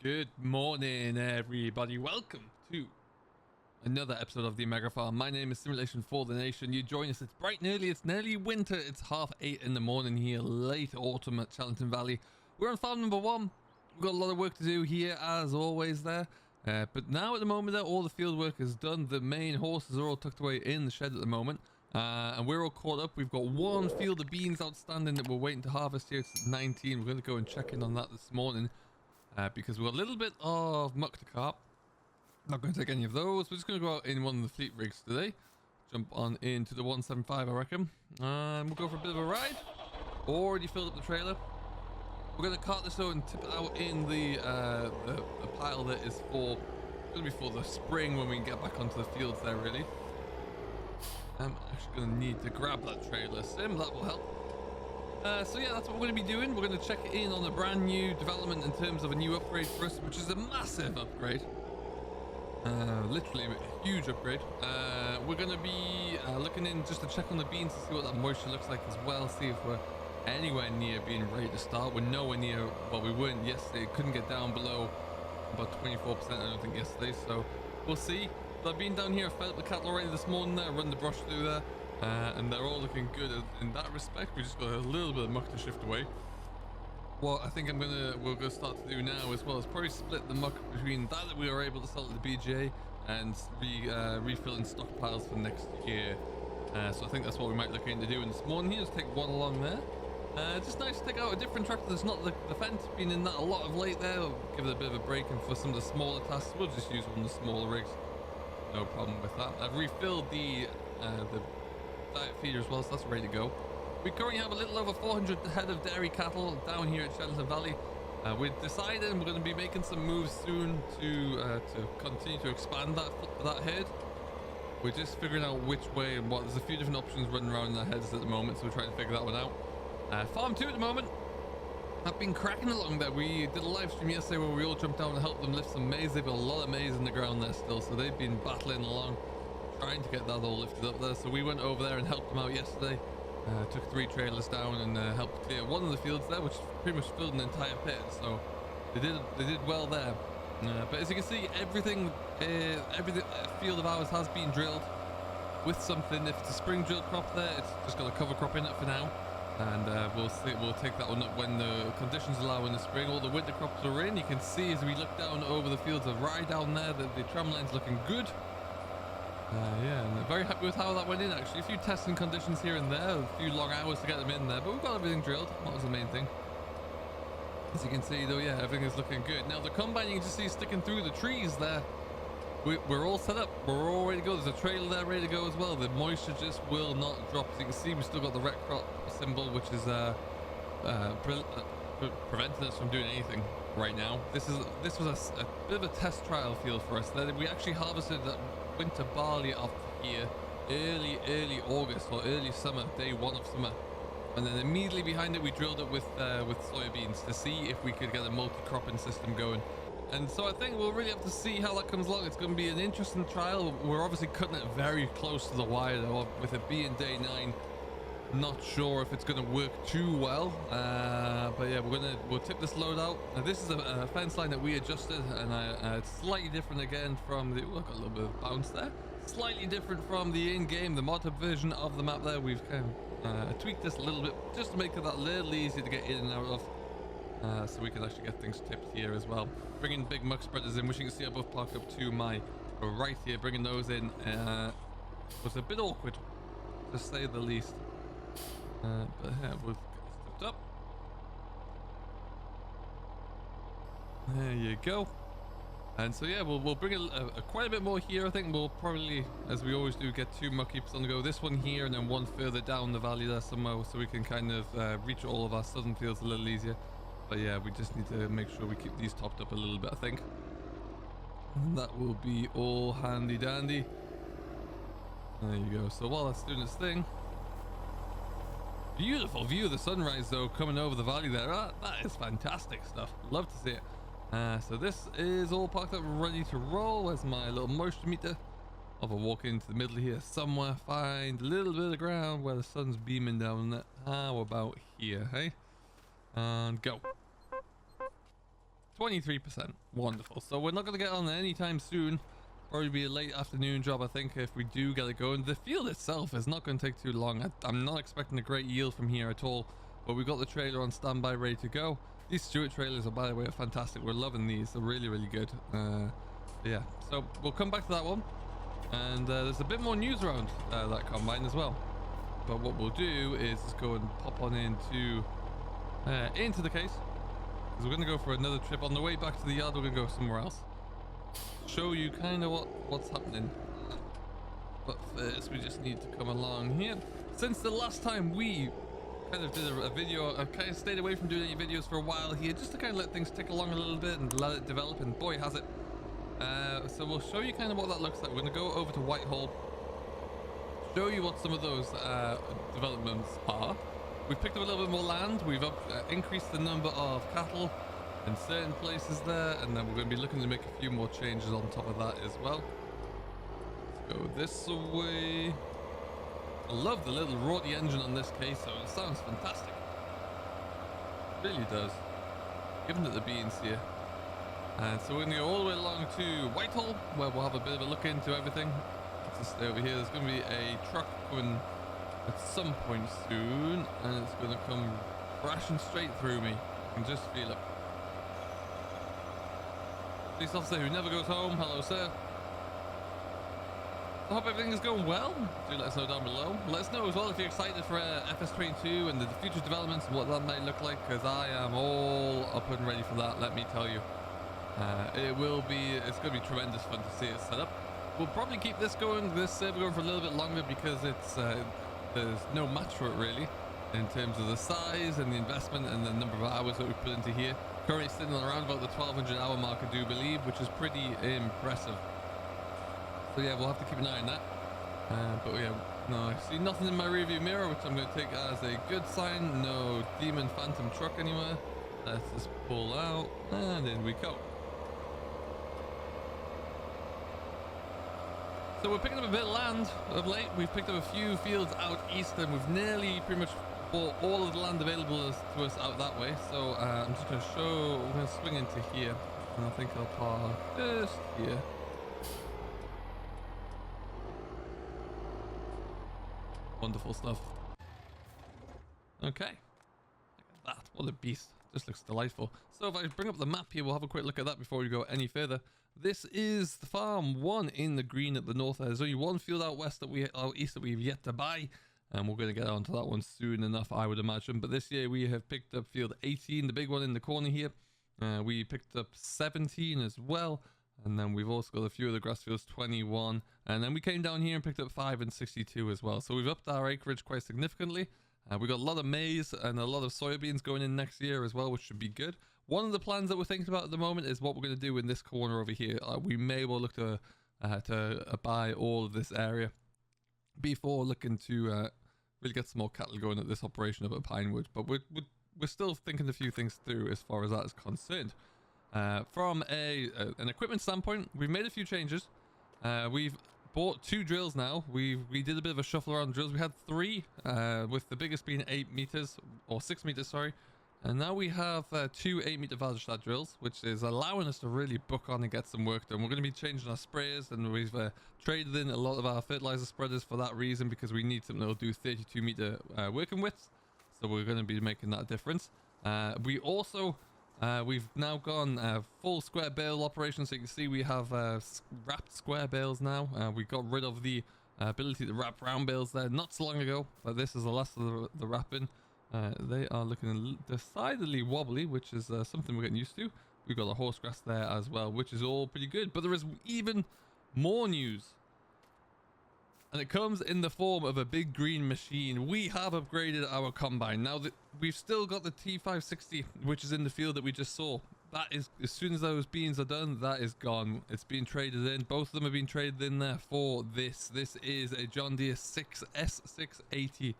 Good morning, everybody. Welcome to another episode of the Mega Farm. My name is Simulation for the Nation. You join us. It's bright and early. It's nearly winter. It's 8:30 in the morning here, late autumn at Chellington Valley. We're on farm number 1. We've got a lot of work to do here, as always there. But now at the moment, all the field work is done. The main horses are all tucked away in the shed at the moment. And we're all caught up. We've got one field of beans outstanding that we're waiting to harvest here. It's 19. We're going to go and check in on that this morning. Because we've got a little bit of muck to carp. Not going to take any of those. We're just going to go out in one of the fleet rigs today. Jump on into the 175, I reckon. And we'll go for a bit of a ride. Already filled up the trailer. We're going to cart this out and tip it out in the pile that is going to be for the spring when we can get back onto the fields there, really. I'm actually going to need to grab that trailer sim. That will help. So yeah, that's what we're going to be doing. We're going to check in on a brand new development in terms of a new upgrade for us, which is a massive upgrade. Literally a huge upgrade. We're going to be looking in just to check on the beans to see what that moisture looks like as well. See if we're anywhere near being ready to start. We're nowhere near, well, we weren't yesterday. Couldn't get down below about 24%, I don't think, yesterday. So we'll see. But I've been down here, fed up the cattle already this morning there, run the brush through there. And they're all looking good in that respect. We just got a little bit of muck to shift away. What I think we're gonna start to do now as well is probably split the muck between that we were able to sell at the BGA and refilling stockpiles for next year. So I think that's what we might look into doing this morning here. Just take one along there. Just nice to take out a different tractor that's not the Phantek. Been in that a lot of late there. We'll give it a bit of a break, and for some of the smaller tasks we'll just use one of the smaller rigs. No problem with that. I've refilled the diet feeder as well, so that's ready to go. We currently have a little over 400 head of dairy cattle down here at Chellington Valley. We've decided we're going to be making some moves soon to continue to expand that herd. We're just figuring out which way and what. There's a few different options running around in our heads at the moment, so we're trying to figure that one out. Farm 2 at the moment. I've been cracking along there. We did a live stream yesterday where we all jumped down and helped them lift some maize. They've got a lot of maize in the ground there still, so they've been battling along, trying to get that all lifted up there. So we went over there and helped them out yesterday. Took 3 trailers down and helped clear one of the fields there, which pretty much filled an entire pit. So they did well there. But as you can see, every field of ours has been drilled with something. If it's a spring drill crop there, it's just got a cover crop in it for now. And we'll take that one up when the conditions allow in the spring. All the winter crops are in. You can see as we look down over the fields of rye down there that the tram line's looking good. Yeah, and very happy with how that went in actually. A few testing conditions here and there, a few long hours to get them in there, but we've got everything drilled. That was the main thing. As you can see though, yeah, everything is looking good. Now the combine, you can just see sticking through the trees there. We're all set up. We're all ready to go. There's a trailer there ready to go as well. The moisture just will not drop. As you can see, we've still got the ret crop symbol, which is preventing us from doing anything right now. This was a bit of a test trial field for us. We actually harvested that winter barley off here early August or early summer, day 1 of summer, and then immediately behind it we drilled it with soybeans to see if we could get a multi-cropping system going. And so I think we'll really have to see how that comes along. It's going to be an interesting trial. We're obviously cutting it very close to the wire though, with it being day 9. Not sure if it's going to work too well, but yeah, we'll tip this load out. Now, this is a fence line that we adjusted, and it's slightly different again from the. Look, a little bit of bounce there. Slightly different from the in-game, the mod version of the map. There, we've kind of tweaked this a little bit just to make it that little easier to get in and out of, so we can actually get things tipped here as well. Bringing big muck spreaders in, which you can see above parked up to my right here. Bringing those in was a bit awkward, to say the least. But yeah, we'll get this tipped up. There you go. And so yeah, we'll bring quite a bit more here. I think we'll probably, as we always do, get 2 muck heaps on the go. This one here and then one further down the valley there somewhere, so we can kind of reach all of our southern fields a little easier. But yeah, we just need to make sure we keep these topped up a little bit, I think. And that will be all handy dandy. There you go. So while that's doing its thing, beautiful view of the sunrise though coming over the valley there. That is fantastic stuff. Love to see it. So this is all parked up ready to roll. Where's my little moisture meter? I'll walk into the middle here somewhere, find a little bit of ground where the sun's beaming down on it. How about here, hey? And go. 23%. Wonderful. So we're not going to get on anytime soon. Probably be a late afternoon job, I think, if we do get it going. The field itself is not going to take too long. I'm not expecting a great yield from here at all, but we've got the trailer on standby ready to go. These Stewart trailers are, by the way, are fantastic. We're loving these. They're really, really good. Yeah, so we'll come back to that one. And there's a bit more news around that combine as well. But what we'll do is just go and pop on into the case, because we're going to go for another trip. On the way back to the yard, we're going to go somewhere else. Show you kind of what's happening. But first, we just need to come along here. Since the last time we kind of did a video, I kind of stayed away from doing any videos for a while here, just to kind of let things tick along a little bit and let it develop, and boy has it. So we'll show you kind of what that looks like. We're going to go over to Whitehall, show you what some of those developments are. We've picked up a little bit more land. We've increased the number of cattle in certain places there, and then we're going to be looking to make a few more changes on top of that as well. Let's go this way. I love the little rotary engine on this case, so it sounds fantastic. It really does. Giving it the beans here. And so we're going to go all the way along to Whitehall, where we'll have a bit of a look into everything. Let's just stay over here. There's going to be a truck coming at some point soon, and it's going to come crashing straight through me. I can just feel it. Police officer who never goes home. Hello, sir. I hope everything is going well. Do let us know down below. Let us know as well if you're excited for FS22 and the future developments and what that might look like, because I am all up and ready for that, let me tell you. It's going to be tremendous fun to see it set up. We'll probably keep this server going for a little bit longer, because there's no match for it really, in terms of the size and the investment and the number of hours that we put into here. Currently sitting around about the 1200 hour mark, I do believe, which is pretty impressive. So yeah, we'll have to keep an eye on that. But yeah, no, I see nothing in my rearview mirror, which I'm going to take as a good sign. No demon phantom truck anywhere. Let's just pull out, and in we go. So we're picking up a bit of land of late. We've picked up a few fields out east, and we've nearly pretty much bought all of the land available to us out that way. So I'm just going to we're going to swing into here, and I think I'll park just here. Wonderful stuff. Okay. Look at that. What a beast. Just looks delightful. So if I bring up the map here, we'll have a quick look at that before we go any further. This is the farm one in the green at the north. There's only one field out east that we've yet to buy, and we're going to get onto that one soon enough, I would imagine. But this year we have picked up field 18, the big one in the corner here. We picked up 17 as well, and then we've also got a few of the grass fields, 21, and then we came down here and picked up 5 and 62 as well. So we've upped our acreage quite significantly. We've got a lot of maize and a lot of soybeans going in next year as well, which should be good. One of the plans that we're thinking about at the moment is what we're going to do in this corner over here. We may well look to buy all of this area before looking to really get some more cattle going at this operation up at Pinewood. But we're still thinking a few things through as far as that is concerned. From an equipment standpoint, we've made a few changes. We've bought 2 drills now. We did a bit of a shuffle around drills. We had 3, with the biggest being 8 meters, or 6 meters, sorry. And now we have 2 8-meter Valderstadt drills, which is allowing us to really book on and get some work done. We're going to be changing our sprayers, and we've traded in a lot of our fertilizer spreaders for that reason, because we need something that will do 32-meter working widths. So we're going to be making that difference. We also we've now gone full square bale operation. So you can see we have wrapped square bales now. We got rid of the ability to wrap round bales there not so long ago, but this is the last of the wrapping. They are looking decidedly wobbly, which is something we're getting used to. We've got a horse grass there as well, which is all pretty good. But there is even more news, and it comes in the form of a big green machine. We have upgraded our combine. Now that we've still got the T560, which is in the field that we just saw. That is, as soon as those beans are done, that is gone. It's been traded in. Both of them have been traded in there for this. This is a John Deere S680i.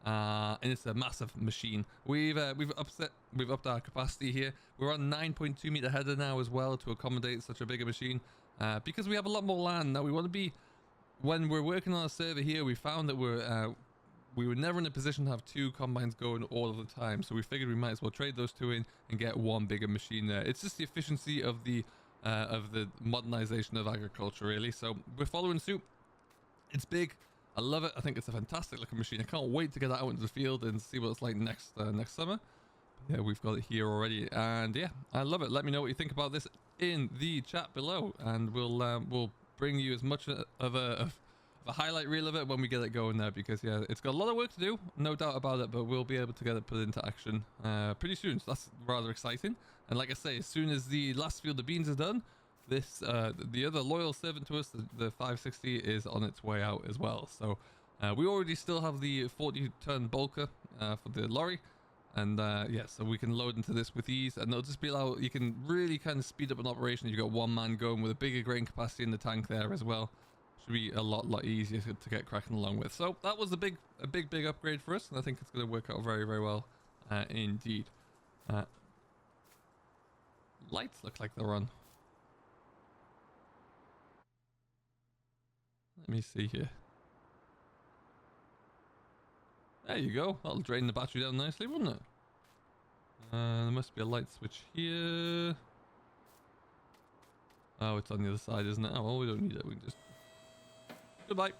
And it's a massive machine. We've upped our capacity here. We're on 9.2 meter header now as well to accommodate such a bigger machine, because we have a lot more land now. We want to be, when we're working on a server here, we found that we were never in a position to have 2 combines going all of the time, so we figured we might as well trade those 2 in and get 1 bigger machine there. It's just the efficiency of the modernization of agriculture, really. So we're following suit. It's big. I love it. I think it's a fantastic looking machine. I can't wait to get that out into the field and see what it's like next summer. Yeah, we've got it here already, and yeah, I love it. Let me know what you think about this in the chat below, and we'll bring you as much of a highlight reel of it when we get it going there, because yeah, it's got a lot of work to do, no doubt about it, but we'll be able to get it put into action pretty soon. So that's rather exciting. And like I say, as soon as the last field of beans is done, this the other loyal servant to us, the 560, is on its way out as well. So we already still have the 40-ton bulker for the lorry, and yeah, so we can load into this with ease, and it'll just be you can really kind of speed up an operation. You've got 1 man going with a bigger grain capacity in the tank there as well. Should be a lot easier to get cracking along with. So that was a big upgrade for us, and I think it's going to work out very well indeed. Lights look like they're on. Let me see here. There you go. That'll drain the battery down nicely, wouldn't it? There must be a light switch here. Oh, it's on the other side, isn't it? Oh, well, we don't need it. We can just... Goodbye.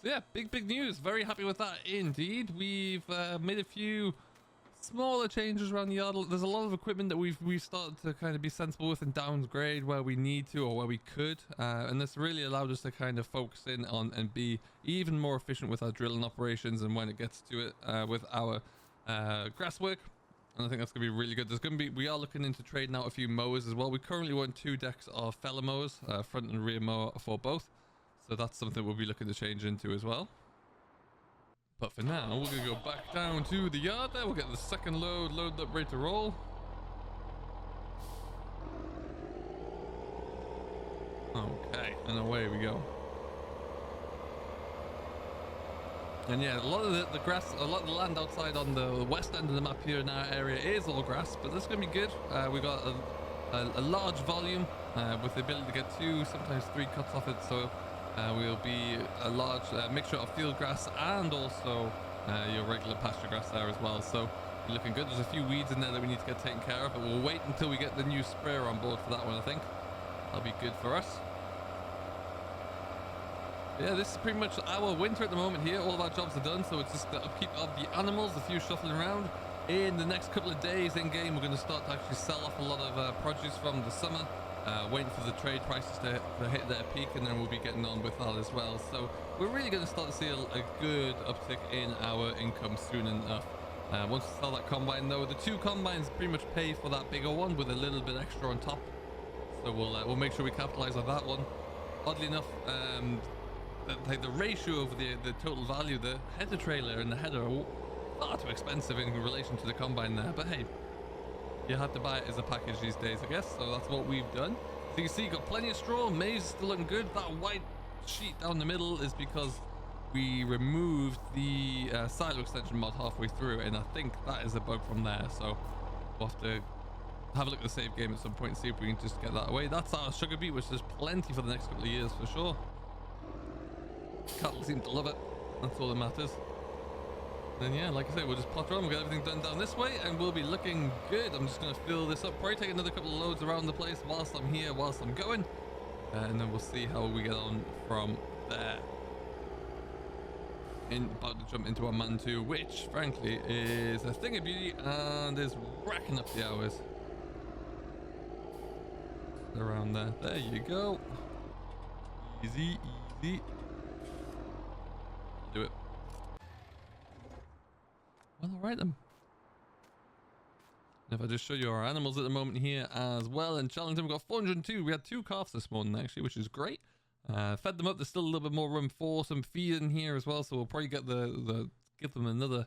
So yeah, big news. Very happy with that indeed. We've made a few smaller changes around the yard. There's a lot of equipment that we've started to kind of be sensible with and downgrade where we need to or where we could, and this really allowed us to kind of focus in on and be even more efficient with our drilling operations and when it gets to it with our grass work. And I think that's gonna be really good. We are looking into trading out a few mowers as well. We currently own 2 decks of feller mowers, front and rear mower for both, so that's something we'll be looking to change into as well. But for now, we're going to go back down to the yard there. We'll get the second loaded up, ready to roll. Okay, and away we go. And yeah, a lot of the grass, a lot of the land outside on the west end of the map here in our area is all grass, but that's going to be good. We got a large volume with the ability to get 2, sometimes 3 cuts off it, so will be a large mixture of field grass and also your regular pasture grass there as well. So looking good. There's a few weeds in there that we need to get taken care of, but we'll wait until we get the new sprayer on board for that one. I think that'll be good for us. Yeah, this is pretty much our winter at the moment here. All of our jobs are done, so it's just the upkeep of the animals, a few shuffling around. In the next couple of days in game, we're going to start to actually sell off a lot of produce from the summer. Waiting for the trade prices to hit their peak, and then we'll be getting on with that as well. So we're really going to start to see a good uptick in our income soon enough. Once we sell that combine though, the 2 combines pretty much pay for that bigger one with a little bit extra on top. So we'll make sure we capitalize on that one. Oddly enough, the ratio of the total value, the header trailer and the header are far too expensive in relation to the combine there, but hey, you have to buy it as a package these days, I guess, so that's what we've done. So you can see, got plenty of straw. Maize is still looking good. That white sheet down the middle is because we removed the silo extension mod halfway through, and I think that is a bug from there, so we'll have to have a look at the save game at some point and see if we can just get that away. That's our sugar beet, which there's plenty for the next couple of years for sure. Cattle seem to love it. That's all that matters. Then yeah, like I say, we'll just potter on. We'll get everything done down this way, and we'll be looking good. I'm just going to fill this up. Probably take another couple of loads around the place whilst I'm here, whilst I'm going, and then we'll see how we get on from there. About to jump into our man 2, which frankly is a thing of beauty and is racking up the hours. Around there. There you go. Easy. Do it. Well, alright then. If I just show you our animals at the moment here as well, in Chellington we've got 402. We had 2 calves this morning actually, which is great. Fed them up. There's still a little bit more room for some feed in here as well, so we'll probably get give them another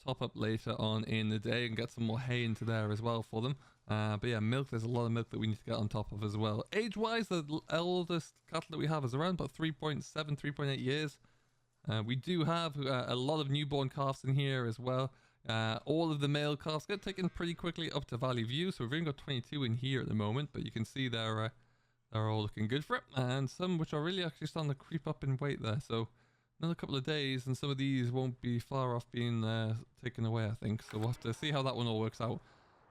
top up later on in the day and get some more hay into there as well for them. But yeah, milk, there's a lot of milk that we need to get on top of as well. Age wise, the eldest cattle that we have is around about 3.7 3.8 years. We do have a lot of newborn calves in here as well. All of the male calves get taken pretty quickly up to Valley View, so we've only got 22 in here at the moment, but you can see they're all looking good for it, and some which are really actually starting to creep up in weight there, so another couple of days, and some of these won't be far off being taken away, I think. So we'll have to see how that one all works out.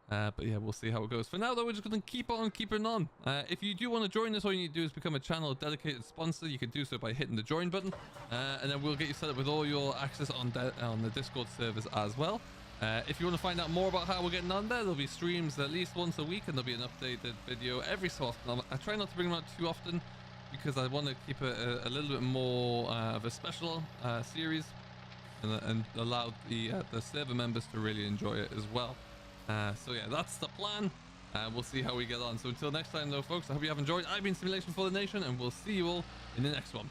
But yeah, we'll see how it goes. For now, though, we're just going to keep on keeping on. If you do want to join us, all you need to do is become a channel dedicated sponsor. You can do so by hitting the join button, and then we'll get you set up with all your access on the Discord servers as well. If you want to find out more about how we're getting on there, there'll be streams at least once a week, and there'll be an updated video every so often. I try not to bring them out too often because I want to keep it a little bit more of a special series, and allow the server members to really enjoy it as well. So yeah, that's the plan. We'll see how we get on. So until next time, though, folks, I hope you have enjoyed. I've been Simulation for the Nation, and we'll see you all in the next one.